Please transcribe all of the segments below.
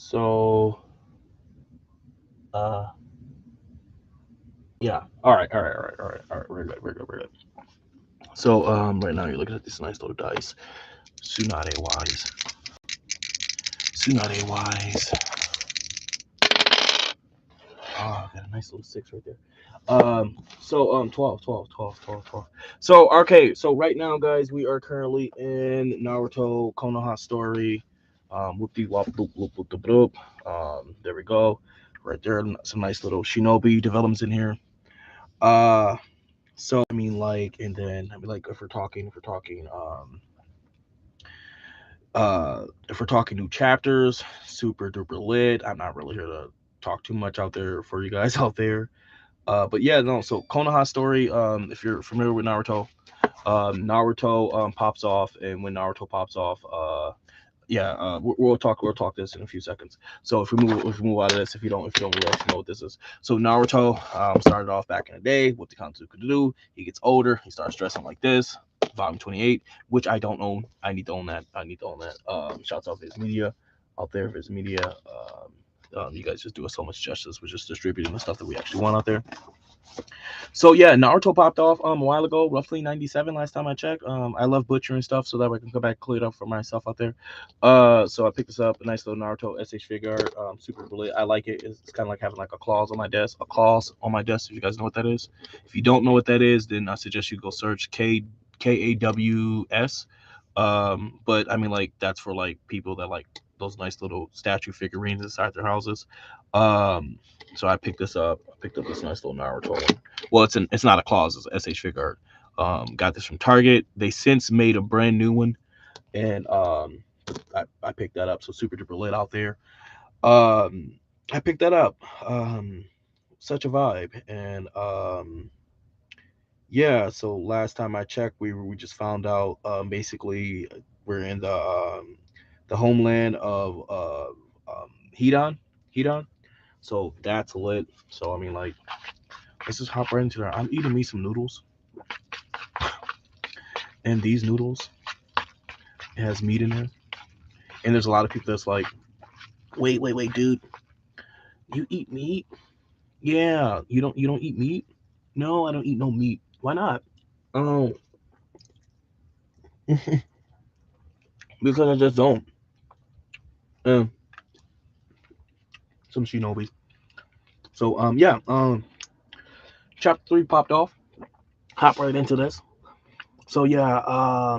So, uh, yeah. All right, all right, all right, all right, all right. We're good, we're good, we're good. So, right now you're looking at this nice little dice. Tsunade Wise. Tsunade Wise. Oh, got a nice little six right there. So 12, 12, 12, 12, 12. So okay, so right now, guys, we are currently in Naruto Konoha story. Whoop de wop boop boop boop boop boop. There we go. Right there, some nice little Shinobi developments in here. Uh, so I mean, like, and then I mean, like, if we're talking new chapters, super duper lit. I'm not really here to talk too much out there for you guys out there. But yeah, no. So Konoha story. If you're familiar with Naruto, Naruto pops off, and when Naruto pops off, yeah, we'll talk this in a few seconds. So if we move out of this, if you don't really actually know what this is, so Naruto started off back in the day with the Kansuku to do. He gets older, he starts dressing like this. Volume 28, which I don't own. I need to own that. I need to own that. Shouts out Viz Media, out there, Viz Media. You guys just do us so much justice with just distributing the stuff that we actually want out there. So yeah, Naruto popped off a while ago, roughly 97 last time I checked. I love butchering stuff so that way I can come back clear it up for myself out there. So I picked this up, a nice little Naruto SH figure art, super brilliant. I like it. It's kind of like having like a clause on my desk. If you guys know what that is, if you don't know what that is, then I suggest you go search KAWS. But I mean, like, that's for like people that like those nice little statue figurines inside their houses. Um, so I picked this up. I picked up this nice little Naruto one. Well, it's not a clause, it's an SH figure art. Got this from Target. They since made a brand new one, and I picked that up. So super duper lit out there. Um, I picked that up. Such a vibe, and yeah. So last time I checked, we just found out basically we're in the homeland of Hedon. Hedon. So that's lit. So I mean, like, let's just hop right into there. I'm eating me some noodles, and these noodles, it has meat in there. And there's a lot of people that's like, wait, wait, wait, dude, you eat meat? Yeah, you don't eat meat? No, I don't eat no meat. Why not? Oh, because I just don't. Um, some Shinobi. So yeah, chapter 3 popped off. Hop right into this. So yeah,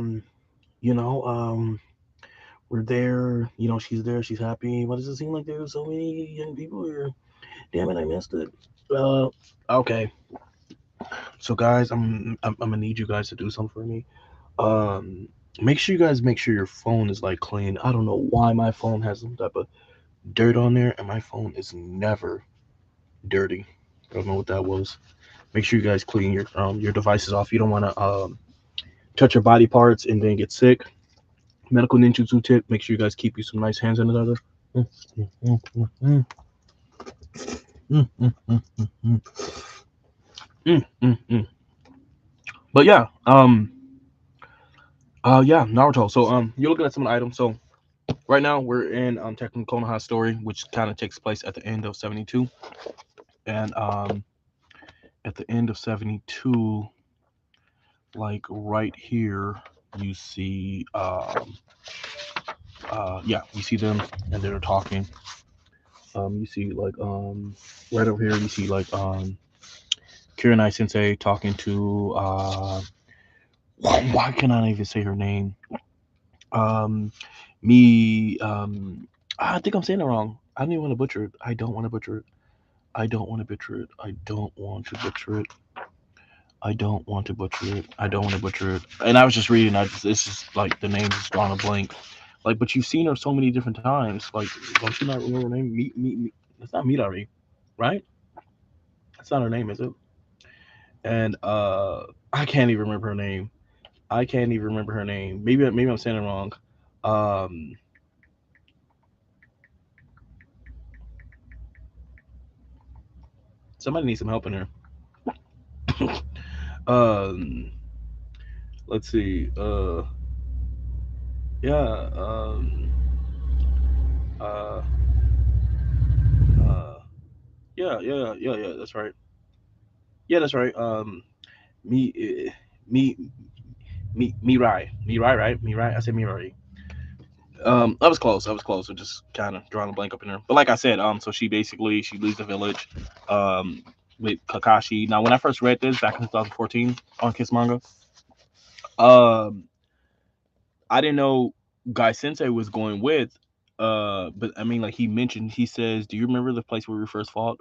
you know, we're there. She's there. She's happy. Why does it seem like there's so many young people here? Damn it, I missed it. Uh, okay. So guys, I'm gonna need you guys to do something for me. Um, make sure your phone is like clean. I don't know why my phone has some type of dirt on there, and my phone is never dirty. I don't know what that was. Make sure you guys clean your devices off. You don't want to touch your body parts and then get sick. Medical ninjutsu tip: make sure you guys keep you some nice hand sanitizer. Mm, mm, mm, mm, mm, mm, mm, mm, mm, mm, mm. But yeah, yeah, Naruto. So you're looking at some of the items. So right now we're in technical Konoha story, which kind of takes place at the end of 72, and at the end of 72, like right here, you see yeah, you see them, and they're talking. You see like right over here, you see like Kurenai Sensei talking to why can I not even say her name? Um, me I think I'm saying it wrong. I don't even want to butcher it. I don't want to butcher it. I don't want to butcher it. I don't want to butcher it. I don't want to butcher it. I don't want to butcher it. And I was just reading. It's just like the name is drawn a blank. Like, but you've seen her so many different times. Like, don't you not remember her name? Meet. It's not Midari, right? That's not her name, is it? And I can't even remember her name. I can't even remember her name. Maybe I'm saying it wrong. Um, Somebody needs some help in here. um, let's see. Yeah. Uh, Yeah. That's right. Yeah, that's right. Me, me, Mirai, right? Mirai. I said Mirai. I was close. I was close. I just kind of drawing a blank up in there. But like I said, so she basically she leaves the village, um, with Kakashi. Now, when I first read this back in 2014 on Kiss Manga, um, I didn't know Guy Sensei was going with. But I mean, like he mentioned, he says, "Do you remember the place where we first fought?"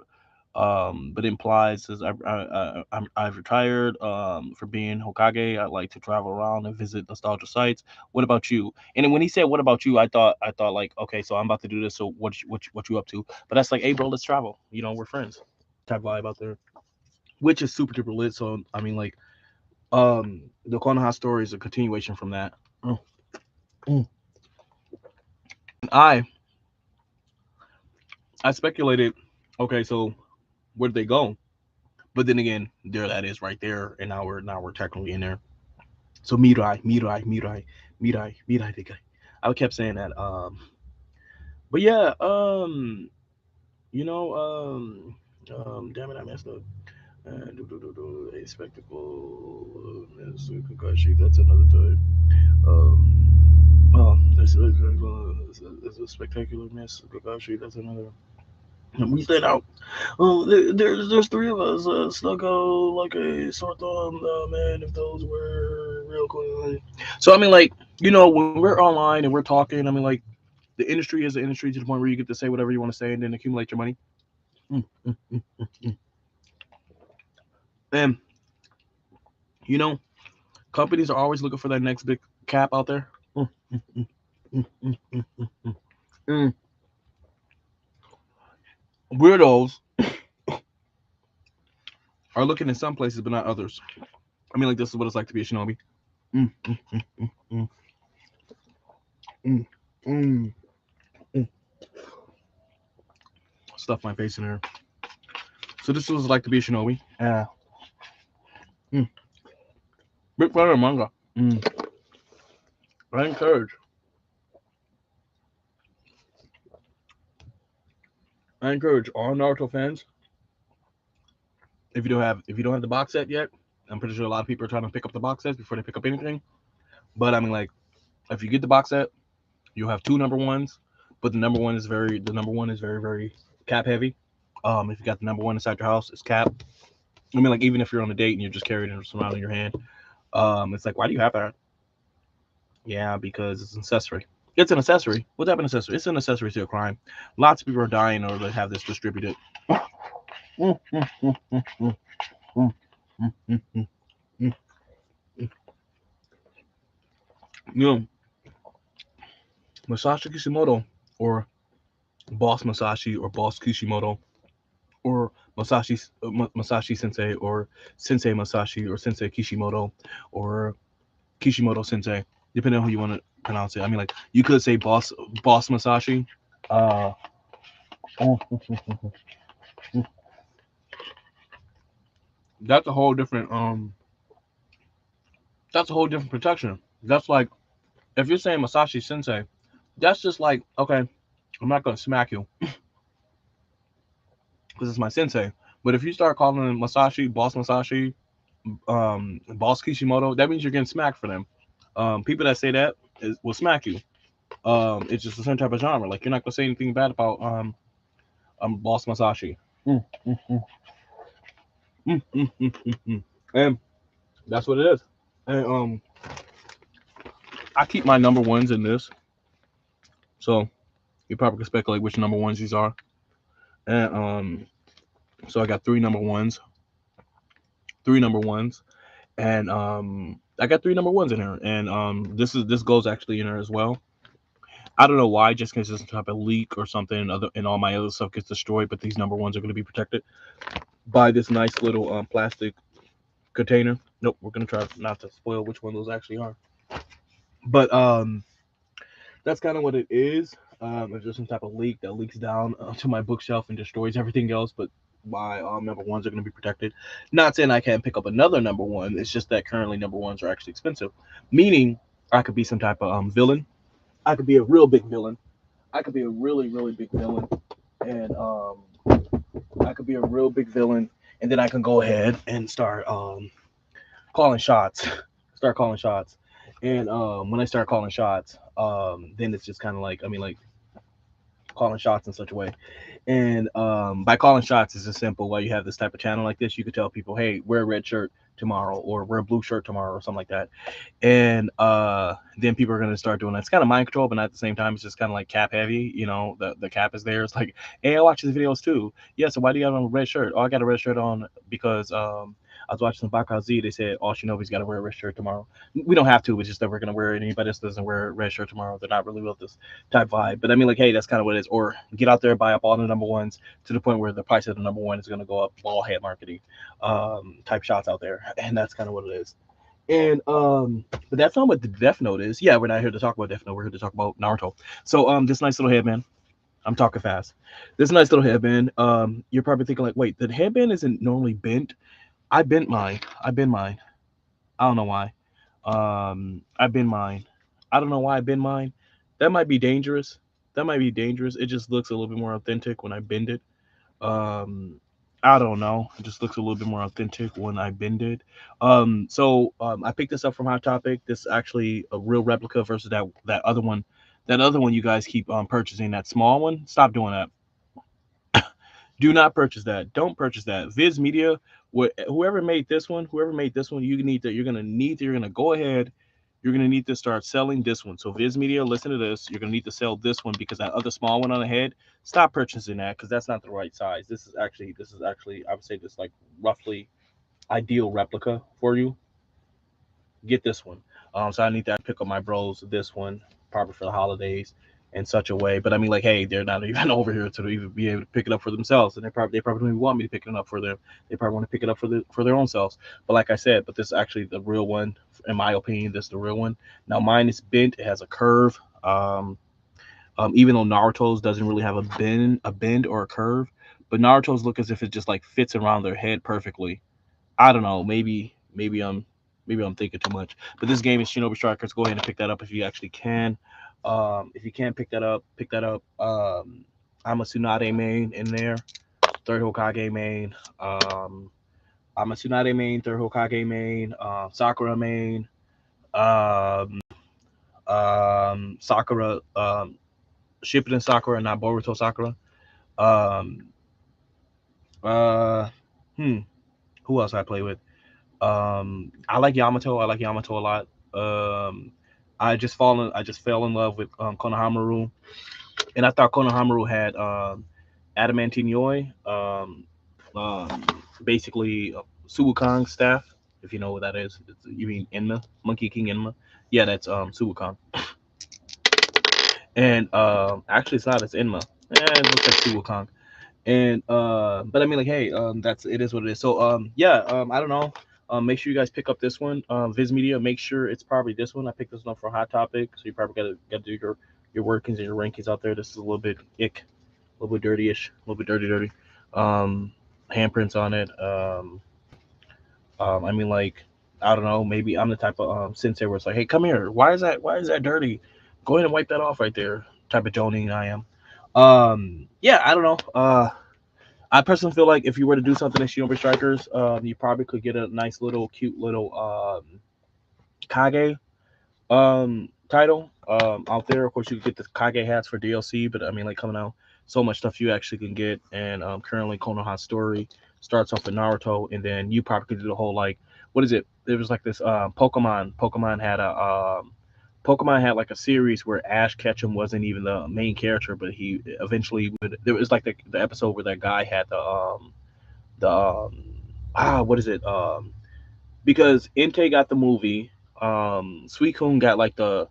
But implies says I've retired for being Hokage. I like to travel around and visit nostalgia sites. What about you? And then when he said what about you, I thought like, okay, so I'm about to do this. So what you up to? But that's like, hey bro, let's travel. You know, we're friends. Type vibe out there, which is super duper lit. So I mean, like, the Konoha story is a continuation from that. Mm, mm. I I speculated, okay, so where did they go? But then again, there that is right there, and now we're technically in there. So Mirai. I kept saying that. But yeah, you know, damn it, I messed up. A spectacle, Miss Kakashi. That's another type. There's a spectacular Miss Kakashi. That's another. We stand out. Oh, there's three of us. Stuck out like a sore thumb, man. If those were real cool. So I mean, like, when we're online and we're talking, I mean, like, the industry is an industry to the point where you get to say whatever you want to say and then accumulate your money. Mm, mm, mm, mm, mm. And you know, companies are always looking for that next big cap out there. Mm, mm, mm, mm, mm, mm, mm, mm. Mm. Weirdos are looking in some places, but not others. I mean, like, this is what it's like to be a shinobi. Mm, mm, mm, mm, mm, mm, mm, mm. Stuff my face in there. So this was like to be a shinobi. Mm. Big fan of manga. Mm. I encourage. I encourage all Naruto fans. If you don't have the box set yet, I'm pretty sure a lot of people are trying to pick up the box sets before they pick up anything. But I mean, like, if you get the box set, you'll have two number ones. But the number one is very very cap heavy. If you got the number one inside your house, it's cap. I mean, like, even if you're on a date and you're just carrying it around in your hand, it's like, why do you have that? Yeah, because it's an accessory. It's an accessory. What type of accessory? It's an accessory to a crime. Lots of people are dying in order to have this distributed. Mm, mm, mm, mm, mm, mm, mm, mm, mm, mm. You know, Masashi Kishimoto, or Boss Masashi, or Boss Kishimoto, or Masashi Sensei, or Sensei Masashi, or Sensei Kishimoto, or Kishimoto Sensei, depending on who you want to pronounce it. I mean, like, you could say Boss Masashi. Uh, that's a whole different protection. That's like, if you're saying Masashi Sensei, that's just like, okay, I'm not gonna smack you because it's my sensei. But if you start calling him Masashi, Boss Kishimoto, that means you're getting smacked for them. People that say that will smack you. It's just a certain type of genre. Like, you're not gonna say anything bad about Boss Masashi. Mm, mm, mm, mm, mm, mm, mm, mm. And that's what it is. And I keep my number ones in this, so you probably can speculate which number ones these are. And so I got three number ones, and I got three number ones in here, and this goes actually in there as well. I don't know why, just because there's some type of leak or something, and all my other stuff gets destroyed, but these number ones are going to be protected by this nice little plastic container. Nope, we're gonna try not to spoil which one those actually are. But that's kind of what it is. If there's some type of leak that leaks down to my bookshelf and destroys everything else, but my number ones are going to be protected. Not saying I can't pick up another number one. It's just that currently number ones are actually expensive. Meaning, I could be some type of villain. I could be a real big villain. I could be a really really big villain, and I could be a real big villain, and then I can go ahead and start calling shots. Start calling shots. And when I start calling shots, then it's just kind of like, I mean, like calling shots in such a way. And by calling shots, it's just simple. While you have this type of channel like this, you could tell people, hey, wear a red shirt tomorrow, or wear a blue shirt tomorrow, or something like that. And then people are going to start doing that. It's kind of mind control, but not at the same time. It's just kind of like cap heavy. The cap is there. It's like, hey, I watch these videos too. Yeah, so why do you have on a red shirt? Oh, I got a red shirt on because I was watching the Baka Z. They said all Shinobi's got to wear a red shirt tomorrow. We don't have to. It's just that we're going to wear it. Anybody else doesn't wear a red shirt tomorrow, they're not really with this type vibe. But I mean, like, hey, that's kind of what it is. Or get out there, buy up all the number ones to the point where the price of the number one is going to go up. Ball head marketing type shots out there. And that's kind of what it is. And but that's not what the Death Note is. Yeah, we're not here to talk about Death Note. We're here to talk about Naruto. So this nice little headband. I'm talking fast. This nice little headband. You're probably thinking like, wait, the headband isn't normally bent. I bent mine. I bent mine. I don't know why. I bend mine. I don't know why I bend mine. That might be dangerous. That might be dangerous. It just looks a little bit more authentic when I bend it. Um, I don't know. It just looks a little bit more authentic when I bend it. I picked this up from Hot Topic. This is actually a real replica versus that other one. That other one you guys keep purchasing. That small one. Stop doing that. Do not purchase that. Don't purchase that. Viz Media, whoever made this one, you're gonna go ahead. You're gonna need to start selling this one. So Viz Media, listen to this. You're gonna need to sell this one because that other small one on the head, stop purchasing that because that's not the right size. This is actually I would say this like roughly ideal replica for you. Get this one. So I need to pick up my bros this one probably for the holidays in such a way. But I mean, like, hey, they're not even over here to even be able to pick it up for themselves, and they probably don't even want me to pick it up for them. They probably want to pick it up for their own selves. But like I said, but this is actually the real one, in my opinion. This is the real one. Now mine is bent. It has a curve. Even though Naruto's doesn't really have a bend or a curve, but Naruto's look as if it just like fits around their head perfectly. I don't know. Maybe I'm thinking too much. But this game is Shinobi Strikers. Go ahead and pick that up if you actually can. If you can't pick that up, pick that up. I'm a Tsunade main in there. Third Hokage main. I'm a Tsunade main. Third Hokage main. Sakura main. Um, Sakura. Shippuden Sakura, not Boruto Sakura. Um, uh, hmm. Who else I play with? I like Yamato. I like Yamato a lot. Um, I just fell in love with Konohamaru, and I thought Konohamaru had Adamantine um, basically Suwukong staff. If you know what that is, you mean Enma, Monkey King Enma? Yeah, that's Suwukong. And actually, it's not. It's Enma. It looks like Suwukong. And but I mean, like, hey, that's it is what it is. So yeah, I don't know. Make sure you guys pick up this one, Viz Media. Make sure it's probably this one. I picked this one up for Hot Topic, so you probably gotta do your workings and your rankings out there. This is a little bit a little bit dirty-ish, a little bit dirty. Um, Handprints on it. I mean, like, I don't know. Maybe I'm the type of sensei where it's like, hey, come here. Why is that dirty? Go ahead and wipe that off right there. Type of Jonin I am. Yeah, I don't know. I personally feel like if you were to do something in Shinobi Strikers, you probably could get a nice little, cute little Kage title out there. Of course, you could get the Kage hats for DLC, but I mean, like coming out, so much stuff you actually can get. And currently, Konoha story starts off with Naruto, and then you probably could do the whole like, what is it? There was like this Pokemon. Pokemon had like a series where Ash Ketchum wasn't even the main character, but he eventually would. There was like the episode where that guy had the what is it? Because Inte got the movie, Suicune got the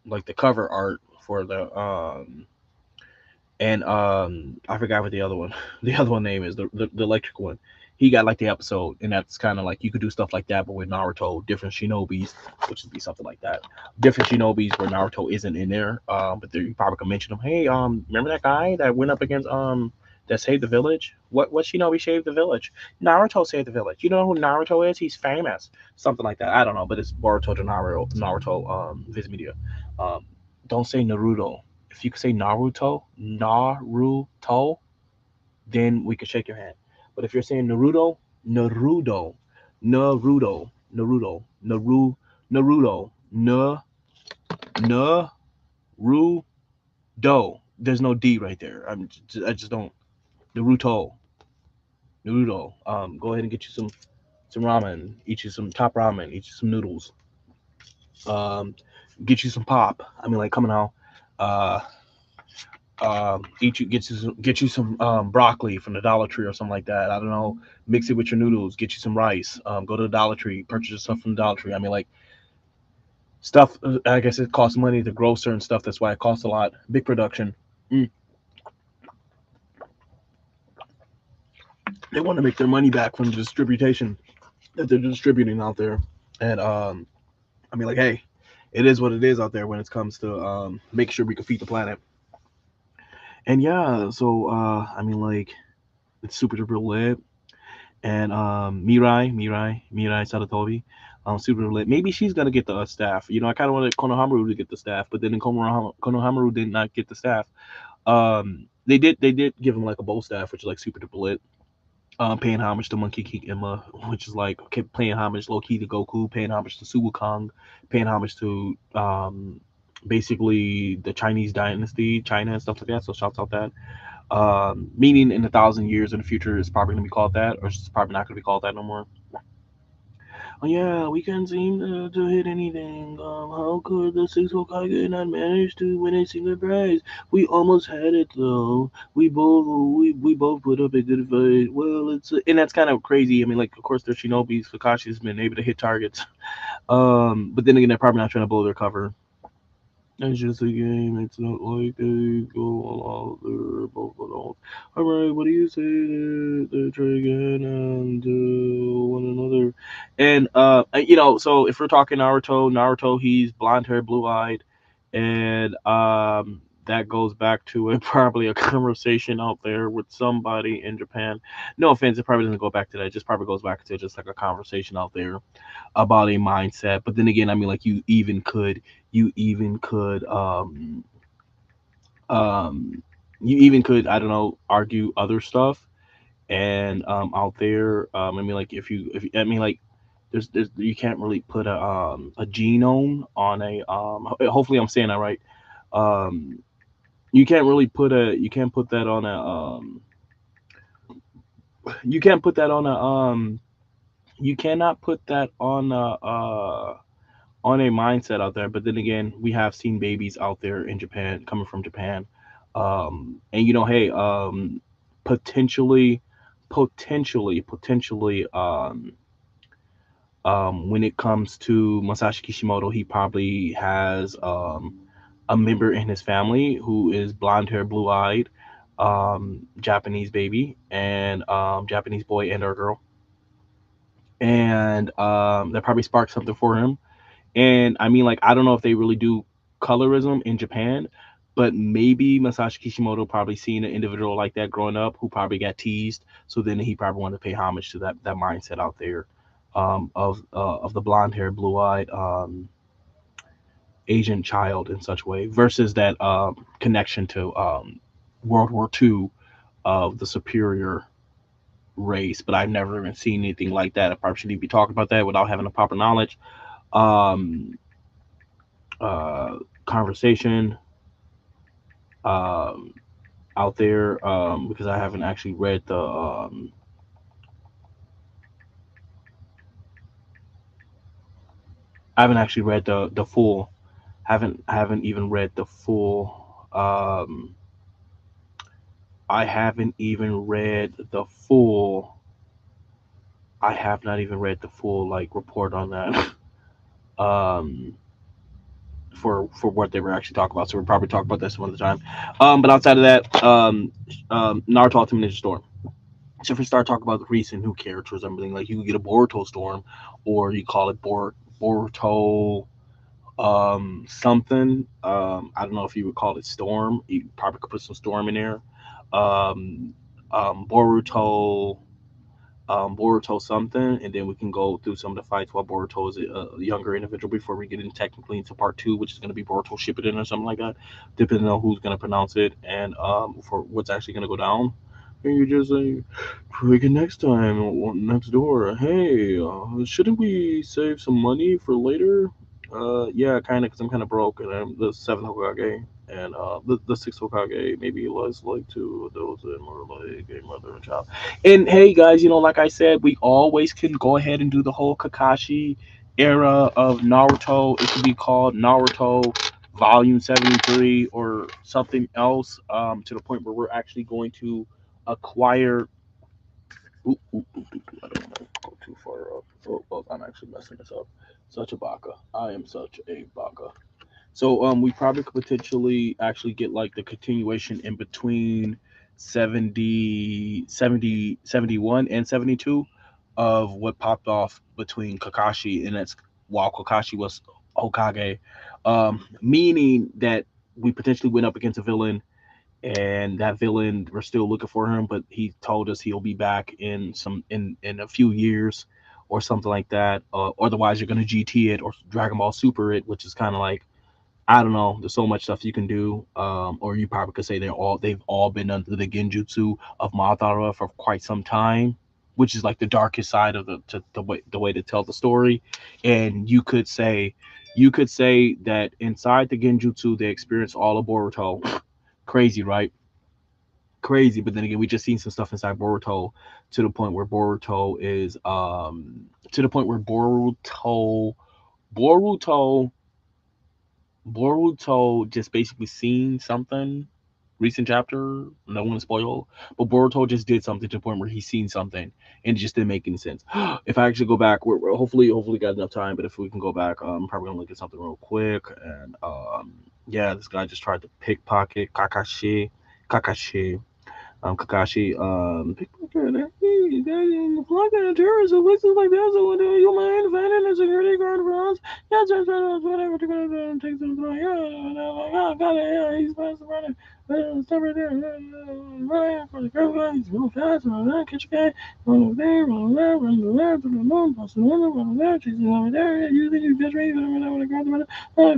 like the cover art for the and I forgot what the other one the other one name is the electric one. He got like the episode, and that's kind of like you could do stuff like that, but with Naruto, different Shinobis, which would be something like that. Different Shinobis where Naruto isn't in there, but there you probably can mention them. Hey, remember that guy that went up against that saved the village? What Shinobi saved the village? Naruto saved the village. You know who Naruto is? He's famous. Something like that. I don't know, but it's Boruto to Naruto Viz Media. Um, don't say Naruto. If you could say Naruto, Naruto, then we could shake your hand. But if you're saying Naruto, Naruto, Naruto, Naruto, Naru, Naruto, Naruto, there's no D right there. I just don't. Naruto, Naruto. Go ahead and get you some ramen. Eat you some top ramen. Eat you some noodles. Um, get you some pop. I mean, like, come on now. Uh, get you some broccoli from the Dollar Tree or something like that. I don't know. Mix it with your noodles. Get you some rice. Go to the Dollar Tree. Purchase your stuff from the Dollar Tree. I mean, like stuff. I guess it costs money to grow certain stuff. That's why it costs a lot. Big production. Mm. They want to make their money back from the distribution that they're distributing out there. And I mean, like, hey, it is what it is out there when it comes to make sure we can feed the planet. And yeah, so I mean, like, it's super duper lit. And Mirai Sadatobi, super lit. Maybe she's gonna get the staff. You know, I kind of wanted Konohamaru to get the staff, but then Konohamaru did not get the staff. They did give him like a bow staff, which is like super duper lit. Paying homage to Monkey King Emma, which is like okay, paying homage low key to Goku, paying homage to Suwukong, paying homage to basically the Chinese dynasty, China and stuff like that. So shouts out that. Meaning in 1,000 years in the future, it's probably gonna be called that, or it's probably not gonna be called that no more. Oh yeah, we can't seem to hit anything. How could the six Hokage not manage to win a single prize? We almost had it though. We both put up a good fight. Well, it's and that's kind of crazy. I mean, like of course there's Shinobi's. Kakashi's been able to hit targets. But then again, they're probably not trying to blow their cover. It's just a game. It's not like they go all out there, both adults. Alright, what do you say to try again and one another? And so if we're talking Naruto, he's blonde hair, blue eyed, and that goes back to probably a conversation out there with somebody in Japan. No offense, it probably doesn't go back to that. It just probably goes back to just like a conversation out there about a mindset. But then again, I mean, like um you even could I don't know argue other stuff and out there. I mean, like if you, I mean, like there's you can't really put a genome on a hopefully I'm saying that right. Um, you can't put that on a you can't put that on a you cannot put that on a mindset out there. But then again, we have seen babies out there in Japan coming from Japan, and hey, potentially, potentially, when it comes to Masashi Kishimoto, he probably has a member in his family who is blonde hair, blue eyed, Japanese baby, and Japanese boy and or girl, and that probably sparked something for him. And I mean, like, I don't know if they really do colorism in Japan, but maybe Masashi Kishimoto probably seen an individual like that growing up who probably got teased. So then he probably wanted to pay homage to that mindset out there, of the blonde hair, blue eyed Asian child in such way versus that connection to World War II of the superior race. But I've never even seen anything like that. I probably shouldn't be talking about that without having the proper knowledge. Um, Conversation um, out there because I haven't actually read the full haven't even read the full um, I haven't even read the full I have not even read the full like report on that um, for what they were actually talking about. So we'll probably talk about this some other time. But outside of that, Naruto Ultimate Ninja Storm. So if we start talking about the recent new characters, I'm mean, like you can get a Boruto Storm, or you call it Boruto something. I don't know if you would call it Storm. You probably could put some Storm in there. Um, Boruto. Boruto something, and then we can go through some of the fights while Boruto is a younger individual before we get in technically into part two, which is going to be Boruto Shippuden or something like that, depending on who's going to pronounce it and for what's actually going to go down. And you just say, "Drink it next time, next door." Hey, shouldn't we save some money for later? Yeah, kind of, because I'm kind of broke, and I'm the seventh Hokage, and the sixth Hokage maybe less like two adults and more like a mother and child. And hey, guys, like I said, we always can go ahead and do the whole Kakashi era of Naruto. It could be called Naruto Volume 73 or something else, to the point where we're actually going to acquire. Ooh, ooh, ooh, I don't want to go too far up. Oh, I'm actually messing this up. Such a baka. I am such a baka. So we probably could potentially actually get like the continuation in between 71 and 72 of what popped off between Kakashi, and that's while Kakashi was Hokage, meaning that we potentially went up against a villain, and that villain, we're still looking for him, but he told us he'll be back in a few years or something like that. Otherwise you're going to GT it or Dragon Ball Super it, which is kind of like, I don't know. There's so much stuff you can do. Or you probably could say they've all been under the genjutsu of Madara for quite some time, which is like the darkest side of the way to tell the story. And you could say that inside the genjutsu they experienced all of Boruto. Crazy, right? Crazy. But then again, we just seen some stuff inside Boruto to the point where Boruto Boruto just basically seen something. Recent chapter, no one spoil, but Boruto just did something to the point where he's seen something and it just didn't make any sense. If I actually go back, we're hopefully got enough time. But if we can go back, I'm probably gonna look at something real quick. And yeah, this guy just tried to pickpocket Kakashi. Kakashi, pickpocket. Hey, like a terrorist who looks like that. So, you mind finding a security guard for us? Yes, yes, yes, whatever. To go and take some time. Yeah, got it. Yeah, he's fast running. Stop right there. Right for the girl guy. He's real fast. Run there, catch a guy. Run over there, run over there, run over there, to the moon, pass the window, run over there, chasing over there. Yeah, you think you catch me? Run over there, grab the minute.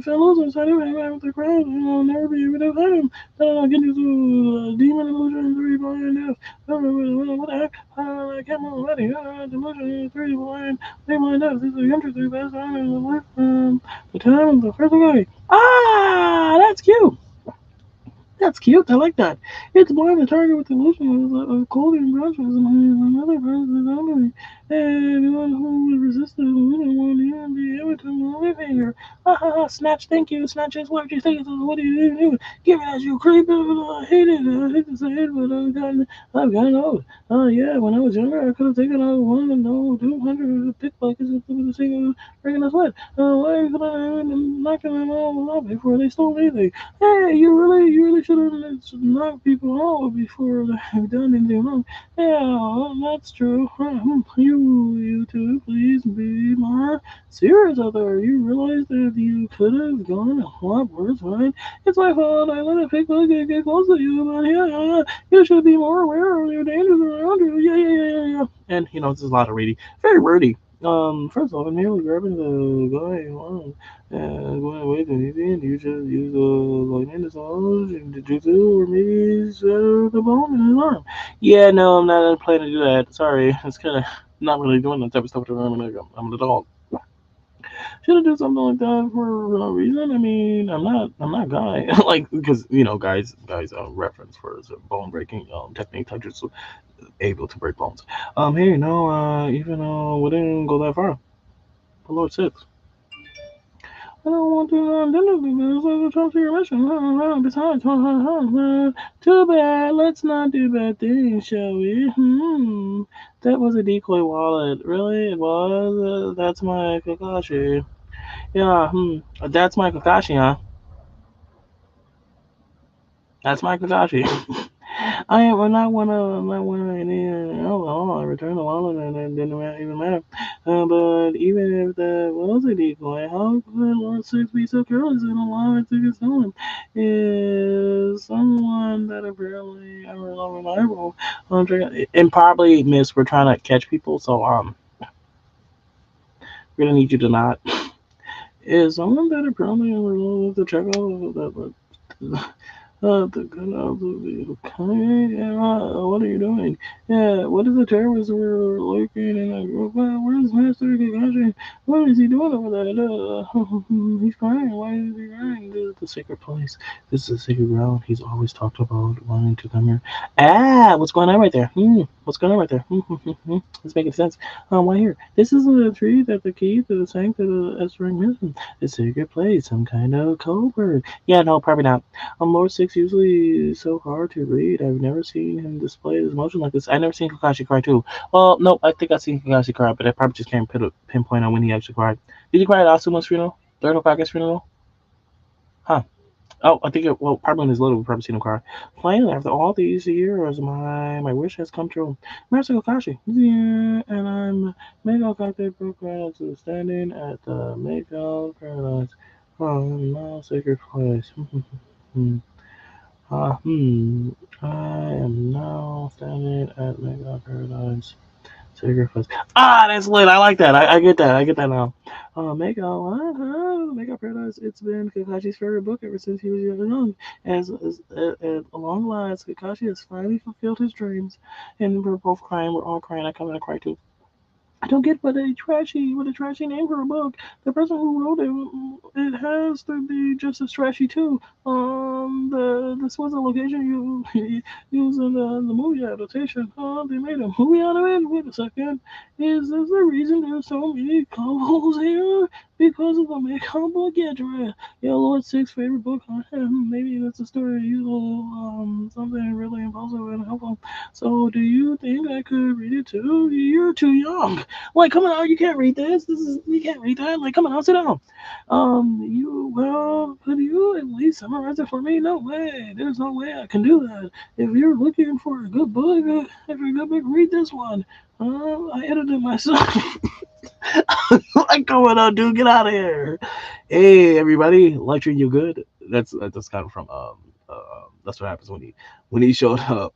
Fellows, I'm sorry, I'm with the crowd. I'll never be able to find him. Get into demon illusion 3 blind death. What the heck? I can't move already. Delusion 3 blind. 3 blind death. This is the entry 3 best time in the life. The time of the first guy. Ah, that's cute. That's cute. I like that. It's blind the target with illusion of clothing brushes and another person is only. And anyone who would resist the illusion won't even be able to move a finger. Ha ha ha, Snatch, thank you. Snatch is what you think. What do you do? Give me that, you creep. I hate it. I hate to say it, but I've gotten old. Yeah, when I was younger, I could have taken out one and no 200 pickpockets with the single breaking a sweat. Why could I knock them all out before they stole anything? Hey, you really shouldn't knock people out before they've done anything wrong. Yeah, that's true. You two, please be more serious out there. You realize that you could have gone a lot worse, right? It's my fault. I let a pickpocket get close to you, but yeah, you should be more aware of your dangers around you. Yeah. And this is a lot of reading. Very wordy. First off, I'm merely grabbing the guy along and going away to anything. You just use lightning massage and jujutsu, or maybe set the bone in his arm. Yeah, no, I'm not planning to do that. Sorry, it's kind of not really doing that type of stuff. I'm an adult. Should I do something like that for no reason? I mean, I'm not guy like because guys reference for bone breaking technique touches able to break bones. Hey, no, even we didn't go that far. Below 6. I don't want to definitely this is a Trump your mission. Besides, too bad. Let's not do bad things, shall we? That was a decoy wallet. Really? It was? That's my Kakashi. Yeah, That's my Kakashi, huh? That's my Kakashi. I am not wanna any I returned the wallet and it didn't even matter. But even if that was a decoy, how could Lord Six be so careless and allow it to get stolen? Is someone that apparently unreliable and probably miss we're trying to catch people, so we're gonna need you to not is someone that apparently unreliable to check out that Okay, what are you doing? Yeah, what is the terrorists were lurking in that group? Where's Master Kakashi? What is he doing over there? He's crying. Why is he crying? The sacred place. This is the sacred ground. He's always talked about wanting to come here. Ah, what's going on right there? What's going on right there? It's making sense. Why here? This is the tree that the key to the sank to the Estering Mission. The sacred place. Some kind of covert. Yeah, no, probably not. Lord Six usually is so hard to read. I've never seen him display his emotion like this. I've never seen Kakashi cry too. Well, no, I think I've seen Kakashi cry, but I probably just can't pinpoint on when he actually cried. Did he cry at Asuma's funeral? Third Hokage's funeral? Huh. Oh, I think well, probably when he's little, we've probably seen him cry. Finally, after all these years, my wish has come true. Master Kakashi, yeah, and I'm Mega Kate Brook standing at the Mega Paradise. Oh, no sacred place. Uh, hmm. I am now standing at Mega Paradise. Sacrifice. Ah, that's lit. I like that. I get that. I get that now. Mega Paradise. It's been Kakashi's favorite book ever since he was young. At long last, Kakashi has finally fulfilled his dreams, and we're both crying. We're all crying. I come in to cry too. I don't get what a trashy name for a book. The person who wrote it has to be just as trashy too. This was a location you used in the movie adaptation. They made a movie out of it. Wait a second, is this the reason there's so many couples here? Because of the makeup book? Yeah, right. Yeah, Lord Six's favorite book. Maybe that's a story you something really impulsive and helpful. So, do you think I could read it too? You're too young. Like, come on, you can't read this. You can't read that. Like, come on, sit down. Could you at least summarize it for me? No way. There's no way I can do that. If you're looking for a good book, read this one. I edited myself. Like, come on, dude, get out of here. Hey, everybody, life treating you good? That's kind of from that's what happens when he showed up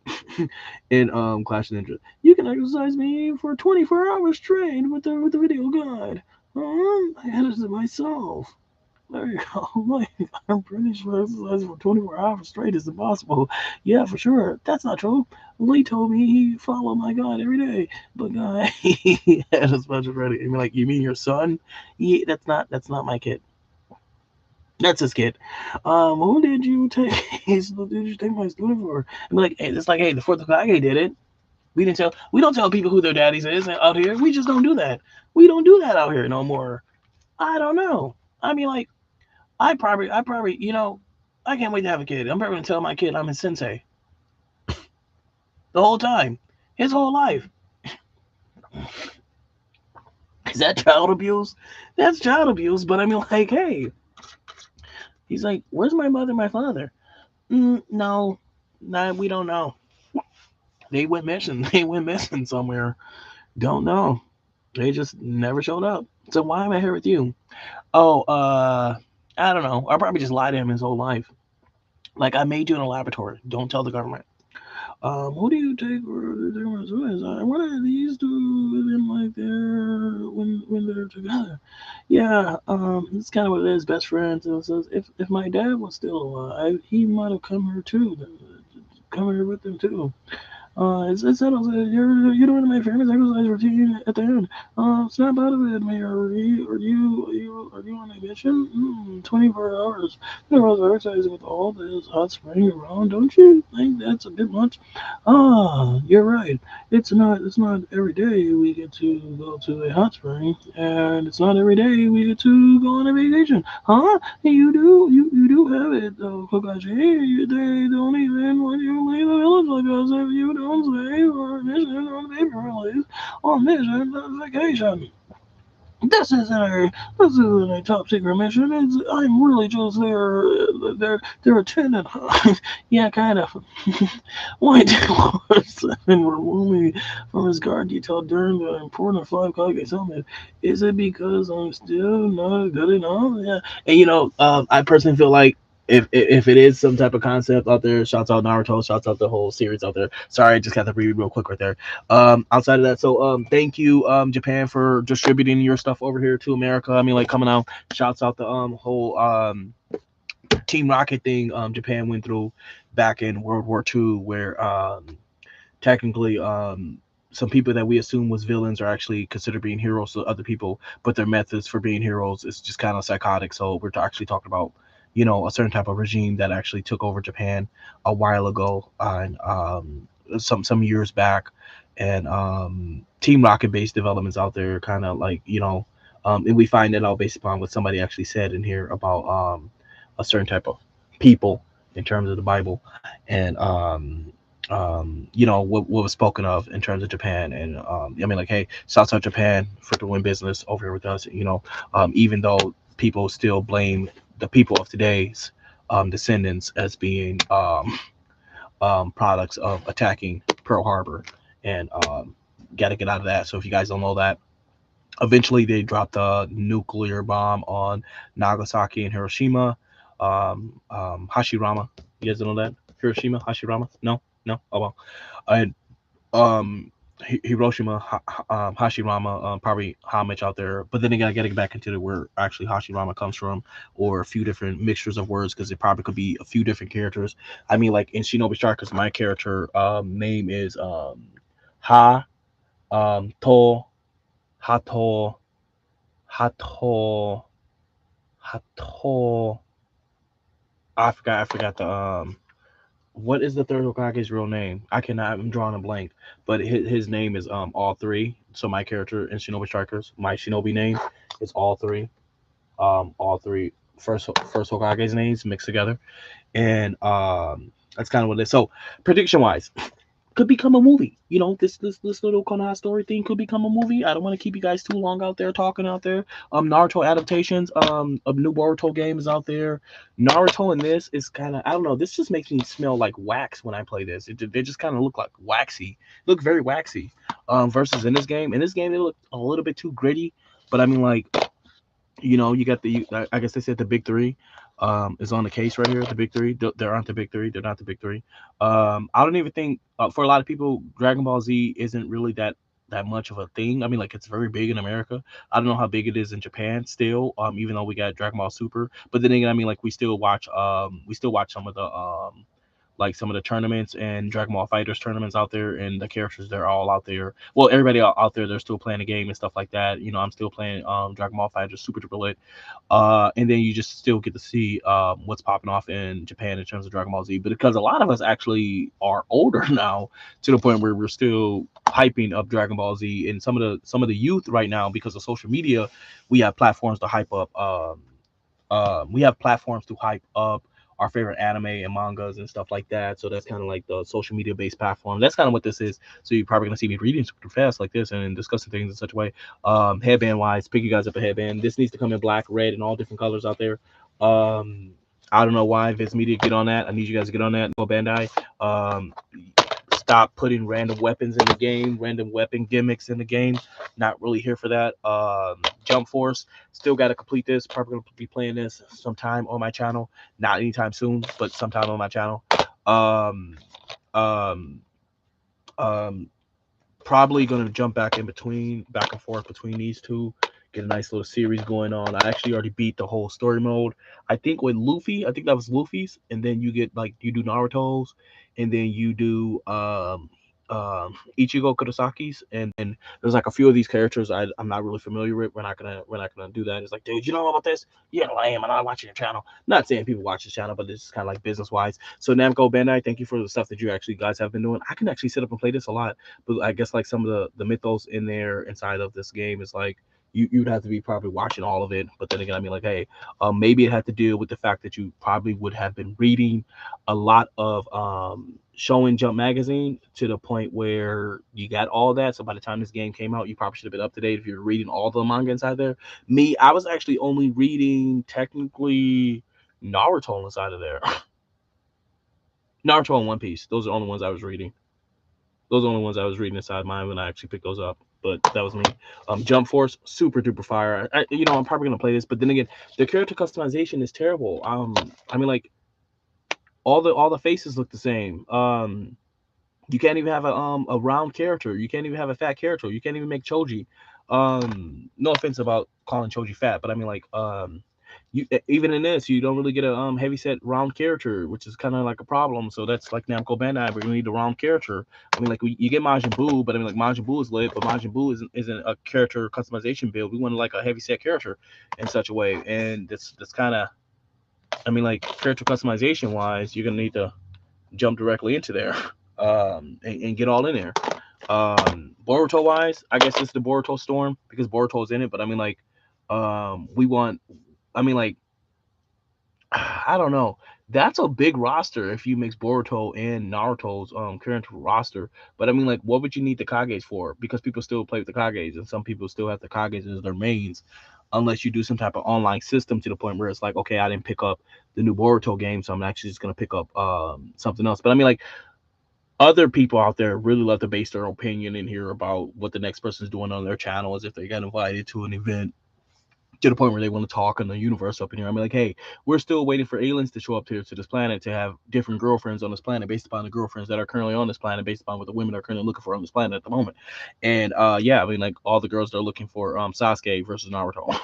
in Clash of Ninjas. You can exercise me for 24 hours straight with the video guide. I edited it myself. There you go. Like, I'm pretty sure exercise for 24 hours straight is impossible. Yeah, for sure. That's not true. Lee told me he followed my guide every day. But guy, he had a special credit. I mean, like, you mean your son? Yeah, that's not my kid. That's his kid. Who did you take? Who did you take my student for? And be like, hey, it's like, hey, the fourth Hokage did it. We don't tell people who their daddies is out here. We just don't do that. We don't do that out here no more. I don't know. I mean, like, I probably, I can't wait to have a kid. I'm probably gonna tell my kid I'm his sensei the whole time, his whole life. Is that child abuse? That's child abuse. But I mean, like, hey, he's like, where's my mother, my father? No, nah, we don't know. They went missing. They went missing somewhere. Don't know. They just never showed up. So why am I here with you? Oh, I don't know. I'll probably just lie to him his whole life. Like, I made you in a laboratory. Don't tell the government. Who do you take for the different suicide? What are these two living like they're when they're together? Yeah, it's kind of what it is. Best friends. And it says if my dad was still alive, he might have come here too. Come here with them too. It settles it. You're doing my famous exercise routine at the end. Snap out of it, Mayor. Are you on a mission? 24 hours. There was exercise with all this hot spring around. Don't you think that's a bit much? You're right. It's not every day we get to go to a hot spring, and it's not every day we get to go on a vacation. Huh? You do have it though, Kokashi. They don't even want you to leave the village because if you don't stay for a mission on the paper release on mission vacation. This isn't a this isn't a top secret mission. I'm really just their attendant. Yeah, kind of. Why did Lord Seven remove me from his guard detail during the important five Kage summit? Is it because I'm still not good enough? Yeah, and I personally feel like if it is some type of concept out there, shouts out Naruto, shouts out the whole series out there. Sorry, I just got to read real quick right there. Outside of that, so thank you Japan for distributing your stuff over here to America. I mean, like, coming out. Shouts out the whole Team Rocket thing Japan went through back in World War II, where technically some people that we assume was villains are actually considered being heroes to other people, but their methods for being heroes is just kind of psychotic. So we're actually talking about, a certain type of regime that actually took over Japan a while ago, and some years back. And Team Rocket based developments out there, kind of like, and we find it out based upon what somebody actually said in here about a certain type of people in terms of the Bible, and what was spoken of in terms of Japan. And I mean, like, hey, South Japan for doing business over here with us, even though people still blame the people of today's descendants as being products of attacking Pearl Harbor, and got to get out of that. So if you guys don't know that, eventually they dropped a nuclear bomb on Nagasaki and Hiroshima. Hashirama, you guys know that? Hiroshima, Hashirama? No, no. Oh well. And Hiroshima, Hashirama, probably homage out there. But then again, I got to get back into where actually Hashirama comes from, or a few different mixtures of words, because it probably could be a few different characters. I mean, like in Shinobi Strikers, my character name is Ha To Hato Hato Hato. I forgot the what is the third Hokage's real name? I cannot. I'm drawing a blank. But his name is all three. So my character in Shinobi Strikers, my Shinobi name is all three. All three first Hokage's names mixed together, and that's kind of what it is. So prediction wise, could become a movie. This little Konoha story thing could become a movie. I don't want to keep you guys too long out there talking out there. Naruto adaptations of new Boruto games out there. Naruto in this is kind of, I don't know. This just makes me smell like wax when I play this. They just kind of look like waxy. Look very waxy. Versus in this game. In this game, they look a little bit too gritty. But I mean, like, you got I guess they said the big three is on the case right here. The big three, there aren't the big three. They're not the big three. I don't even think for a lot of people, Dragon Ball Z isn't really that much of a thing. I mean, like, it's very big in America. I don't know how big it is in Japan still. Even though we got Dragon Ball Super, but then again, I mean, like, we still watch some of the some of the tournaments and Dragon Ball Fighters tournaments out there, and the characters, they're all out there. Well, everybody out there, they're still playing the game and stuff like that. I'm still playing Dragon Ball Fighters Super Triple Lit, and then you just still get to see what's popping off in Japan in terms of Dragon Ball Z. But because a lot of us actually are older now, to the point where we're still hyping up Dragon Ball Z, and some of the youth right now, because of social media, we have platforms to hype up. We have platforms to hype up our favorite anime and mangas and stuff like that. So that's kind of like the social media based platform. That's kind of what this is. So you're probably gonna see me reading super fast like this and discussing things in such a way. Headband wise, pick you guys up a headband. This needs to come in black, red, and all different colors out there. Um, I don't know why Viz Media get on that. I need you guys to get on that. No Bandai. Um, Stop putting random weapons in the game, random weapon gimmicks in the game. Not really here for that. Jump Force, still got to complete this. Probably gonna be playing this sometime on my channel. Not anytime soon, but sometime on my channel. Um, um, um, Probably gonna jump back and forth between these two. Get a nice little series going on. I actually already beat the whole story mode. I think with Luffy, I think that was Luffy's, and then you get, like, you do Naruto's, and then you do Ichigo Kurosaki's, and then there's like a few of these characters I'm not really familiar with. We're not gonna do that. It's like, dude, you know about this? Yeah, well, I am. I'm not watching your channel. Not saying people watch this channel, but this is kind of like business wise. So Namco Bandai, thank you for the stuff that you actually guys have been doing. I can actually sit up and play this a lot, but I guess like some of the mythos in there inside of this game is like, you'd have to be probably watching all of it. But then again, I mean, like, hey, maybe it had to deal with the fact that you probably would have been reading a lot of Showing Jump magazine, to the point where you got all that. So by the time this game came out, you probably should have been up to date if you're reading all the manga inside there. Me, I was actually only reading technically Naruto inside of there. Naruto and One Piece. Those are the only ones I was reading. Those are the only ones I was reading inside mine when I actually picked those up. But that was me. Jump Force, super duper fire. I'm probably gonna play this, but then again, the character customization is terrible. I mean, like, all the faces look the same. You can't even have a round character. You can't even have a fat character. You can't even make Choji. No offense about calling Choji fat, but I mean, like, You even in this, you don't really get a heavy set round character, which is kind of like a problem. So that's like Namco Bandai, but we need a round character. I mean, like you get Majin Buu, but I mean, like Majin Buu is lit, but Majin Buu isn't a character customization build. We want like a heavy set character in such a way, and that's kind of, I mean, like character customization wise, you're gonna need to jump directly into there, and get all in there. Boruto wise, I guess it's the Boruto Storm because Boruto's in it, but I mean, like, we want, I mean, like, I don't know. That's a big roster if you mix Boruto and Naruto's current roster. But I mean, like, what would you need the Kages for? Because people still play with the Kages, and some people still have the Kages as their mains, unless you do some type of online system to the point where it's like, okay, I didn't pick up the new Boruto game, so I'm actually just gonna pick up something else. But I mean, like, other people out there really love to base their opinion in here about what the next person's doing on their channel, as if they got invited to an event to the point where they want to talk on the universe up in here. I'm like, hey, we're still waiting for aliens to show up here to this planet to have different girlfriends on this planet based upon the girlfriends that are currently on this planet, based upon what the women are currently looking for on this planet at the moment. And yeah, I mean, like all the girls that are looking for Sasuke versus Naruto.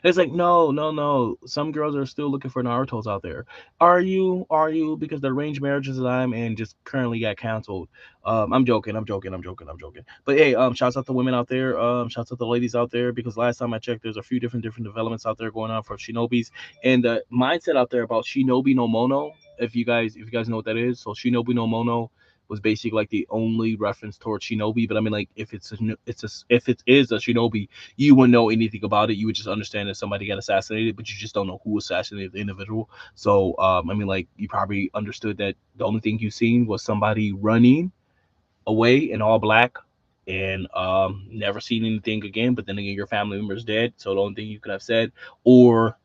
It's like, no, no, no. Some girls are still looking for Naruto's out there. Are you? Are you? Because the arranged marriages that I'm in just currently got canceled. I'm joking. I'm joking. I'm joking. I'm joking. But hey, shouts out to women out there. Shouts out to ladies out there because last time I checked, there's a few different developments out there going on for Shinobis, and the mindset out there about Shinobi no Mono. If you guys know what that is, so Shinobi no Mono was basically like the only reference towards Shinobi. But I mean, like if it is a Shinobi, you wouldn't know anything about it. You would just understand that somebody got assassinated, but you just don't know who assassinated the individual. So, I mean, like you probably understood that the only thing you seen was somebody running away in all black, and never seen anything again. But then again, your family member is dead, so the only thing you could have said, or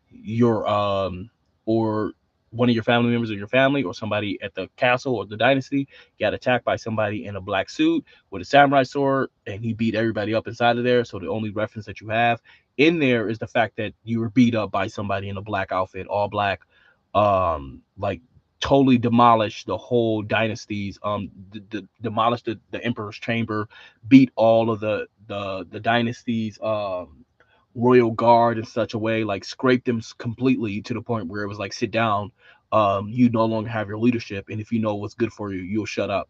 or one of your family members of your family, or somebody at the castle or the dynasty got attacked by somebody in a black suit with a samurai sword, and he beat everybody up inside of there. So the only reference that you have in there is the fact that you were beat up by somebody in a black outfit, all black, like totally demolished the whole dynasties, demolished the emperor's chamber, beat all of the dynasties, royal guard in such a way, like scraped them completely to the point where it was like, sit down, you no longer have your leadership, and if you know what's good for you, you'll shut up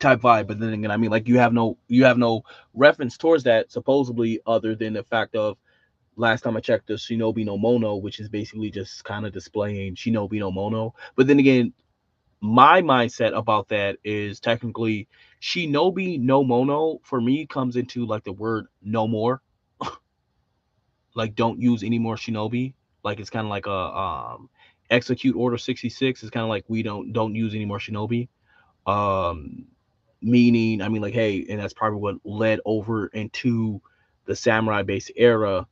type vibe. But then again, I mean, like you have no reference towards that supposedly, other than the fact of, last time I checked, the Shinobi no Mono, which is basically just kind of displaying Shinobi no Mono. But then again, my mindset about that is technically Shinobi no Mono for me comes into like the word no more, like don't use any more Shinobi. Like it's kind of like a execute order 66 is kind of like we don't use any more Shinobi. Um, Meaning, I mean, like, hey, and that's probably what led over into the samurai based era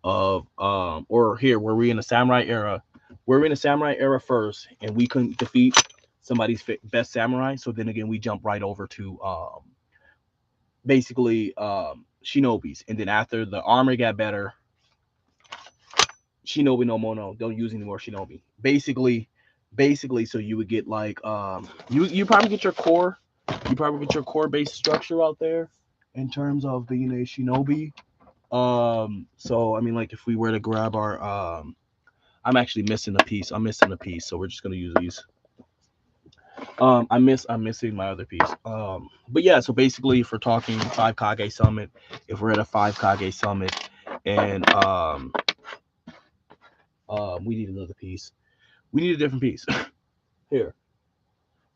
of or here where we're in the samurai era. We're in the samurai era first, and we couldn't defeat somebody's best samurai. So then again, we jump right over to basically shinobis, and then after the armor got better, Shinobi no Mono, don't use any more Shinobi. Basically, so you would get like you probably get your core, you probably get your core base structure out there in terms of being a Shinobi. So I mean, like if we were to grab our I'm actually missing a piece. I'm missing a piece, so we're just gonna use these. I'm missing my other piece. But yeah, so basically, if we're talking five Kage Summit, if we're at a five Kage Summit, and we need another piece. We need a different piece. Here,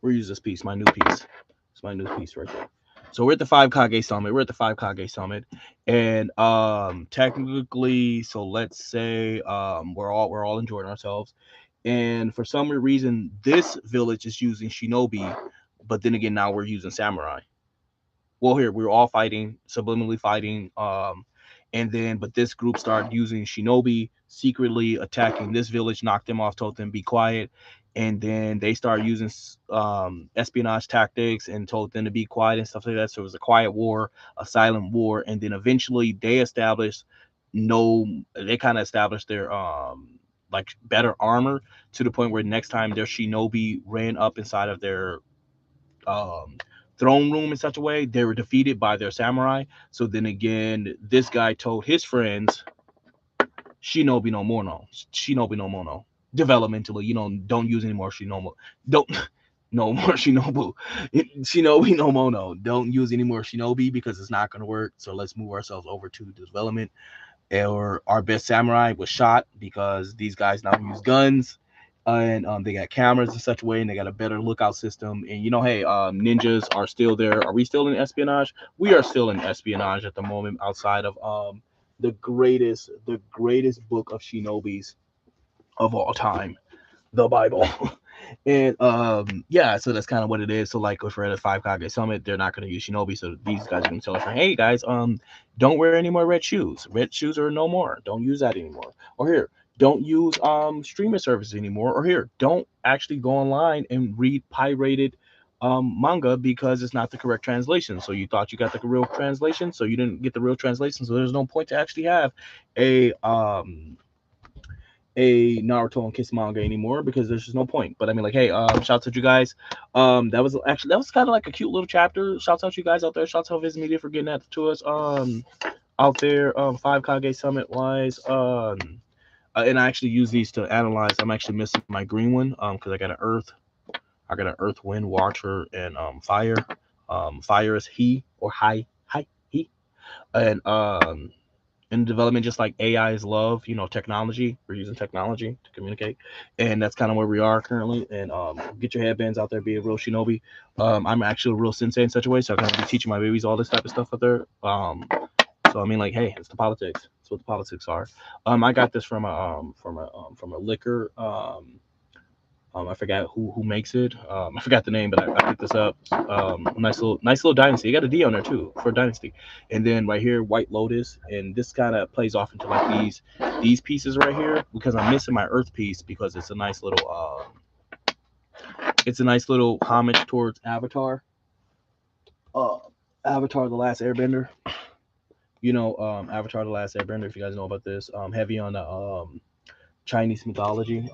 we'll use this piece, my new piece. It's my new piece right there. So we're at the five Kage Summit. We're at the five Kage Summit, and technically, so let's say we're all enjoying ourselves, and for some reason, this village is using Shinobi, but then again, now we're using Samurai. Well, here we were all fighting, subliminally fighting, and then but this group started using Shinobi, secretly attacking this village, knocked them off, told them be quiet, and then they started using espionage tactics and told them to be quiet and stuff like that. So it was a quiet war, a silent war, and then eventually no they kind of established their like better armor to the point where next time their Shinobi ran up inside of their um, throne room in such a way, they were defeated by their samurai. So then again, this guy told his friends, Shinobi no Mono. Shinobi no Mono. Developmentally, don't use any more Shinobu. Don't no more Shinobu. Shinobi no Mono. Don't use any more Shinobi because it's not gonna work. So let's move ourselves over to development. Or our best samurai was shot because these guys now use guns, and they got cameras in such a way, and they got a better lookout system. And hey, ninjas are still there. Are we still in espionage? We are still in espionage at the moment. Outside of the greatest book of shinobis of all time, the Bible. And yeah, so that's kind of what it is. So like if we're at a 5 Kage summit, they're not going to use Shinobi, so these guys are going to tell us, hey guys, don't wear any more red shoes. Red shoes are no more. Don't use that anymore. Or here, don't use streaming services anymore. Or here, don't actually go online and read pirated manga because it's not the correct translation. So you thought you got the real translation, so you didn't get the real translation. So there's no point to actually have a Naruto and Kiss manga anymore because there's just no point. But I mean, like, hey, shouts out you guys. That was kind of like a cute little chapter. Shouts out you guys out there. Shouts out Viz Media for getting that to us. Out there, 5 Kage Summit wise. And I actually use these to analyze. I'm actually missing my green one. Because I got an Earth, Wind, Water, and Fire. Fire is he or he, and in development, just like AI is love, technology. We're using technology to communicate, and that's kind of where we are currently. And get your headbands out there, be a real shinobi. I'm actually a real sensei in such a way, so I'm gonna be teaching my babies all this type of stuff out there. So I mean, like, hey, it's the politics. It's what the politics are. I got this from a liquor. I forgot who makes it. I forgot the name, but I picked this up. Nice little dynasty. You got a D on there too for dynasty. And then right here, White Lotus, and this kind of plays off into like these pieces right here because I'm missing my Earth piece because it's a nice little homage towards Avatar. Uh, Avatar: The Last Airbender. Avatar: The Last Airbender. If you guys know about this, heavy on the Chinese mythology,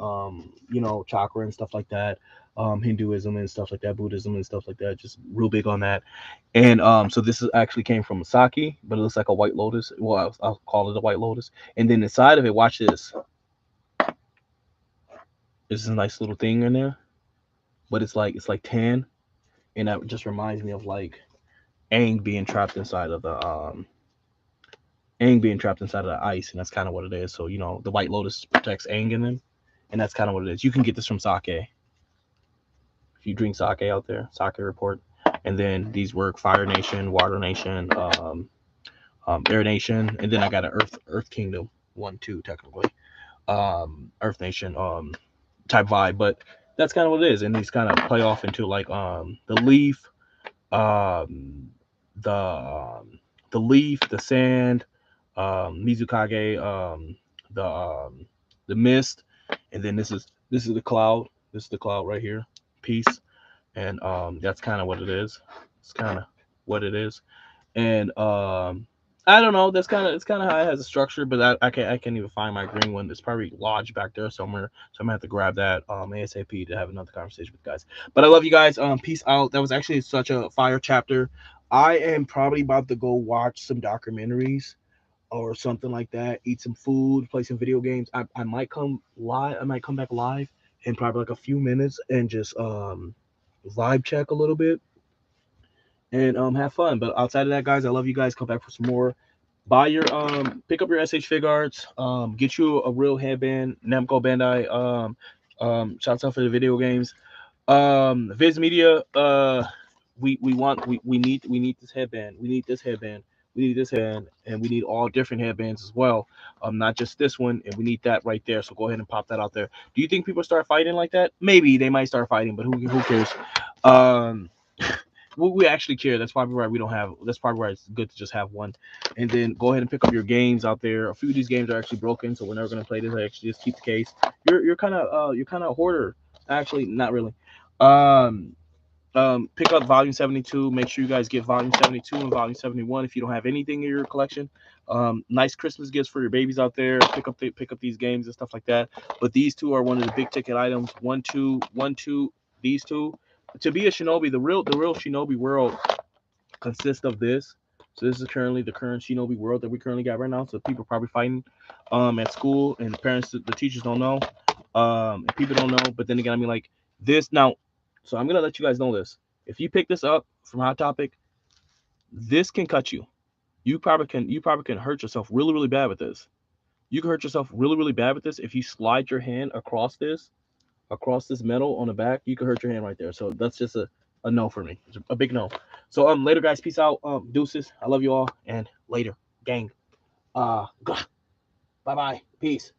chakra and stuff like that, Hinduism and stuff like that, Buddhism and stuff like that, just real big on that. And so this is actually came from Saki, but it looks like a white lotus. Well, I'll call it a white lotus. And then inside of it, watch this. There's a nice little thing in there, but it's like tan, and that just reminds me of like Aang being trapped inside of the ice, and that's kind of what it is. So the white lotus protects Aang in them, and that's kind of what it is. You can get this from sake. If you drink sake out there, sake report. And then these work Fire Nation, Water Nation, Air Nation, and then I got an Earth Kingdom one too, technically. Earth Nation type vibe, but that's kind of what it is. And these kind of play off into like the leaf, um, the leaf, the sand, Mizukage, the mist, and then this is the cloud. This is the cloud right here, peace, and that's kind of what it is. It's kind of what it is, and I don't know. It's kind of how it has a structure, but I can't even find my green one. It's probably lodged back there somewhere, so I'm gonna have to grab that ASAP to have another conversation with you guys. But I love you guys. Peace out. That was actually such a fire chapter. I am probably about to go watch some documentaries or something like that. Eat some food, play some video games. I might come live. I might come back live in probably like a few minutes and just vibe check a little bit and have fun. But outside of that, guys, I love you guys. Come back for some more. Pick up your SH Fig Arts. Get you a real headband. Namco Bandai. Shouts out for the video games. Viz Media. We need this headband. We need this headband. We need this headband, and we need all different headbands as well. Not just this one, and we need that right there. So go ahead and pop that out there. Do you think people start fighting like that? Maybe they might start fighting, but who cares? Um, we actually care. That's probably why we don't have. That's probably why it's good to just have one. And then go ahead and pick up your games out there. A few of these games are actually broken, so we're never gonna play this. I actually just keep the case. You're kind of a hoarder. Actually, not really. Um, Pick up volume 72. Make sure you guys get volume 72 and volume 71 if you don't have anything in your collection. Nice Christmas gifts for your babies out there. Pick up these games and stuff like that. But these two are one of the big ticket items. One, two, these two. To be a shinobi, the real shinobi world consists of this. So this is currently the current Shinobi world that we currently got right now. So people probably fighting at school, and the parents, the teachers don't know, and people don't know. But then again, I mean, like this now. So I'm gonna let you guys know this. If you pick this up from Hot Topic, this can cut you. You probably can hurt yourself really really bad with this. You can hurt yourself really really bad with this if you slide your hand across this metal on the back. You can hurt your hand right there. So that's just a no for me. It's a big no. So later guys, peace out. Deuces. I love you all, and later, gang. Bye bye. Peace.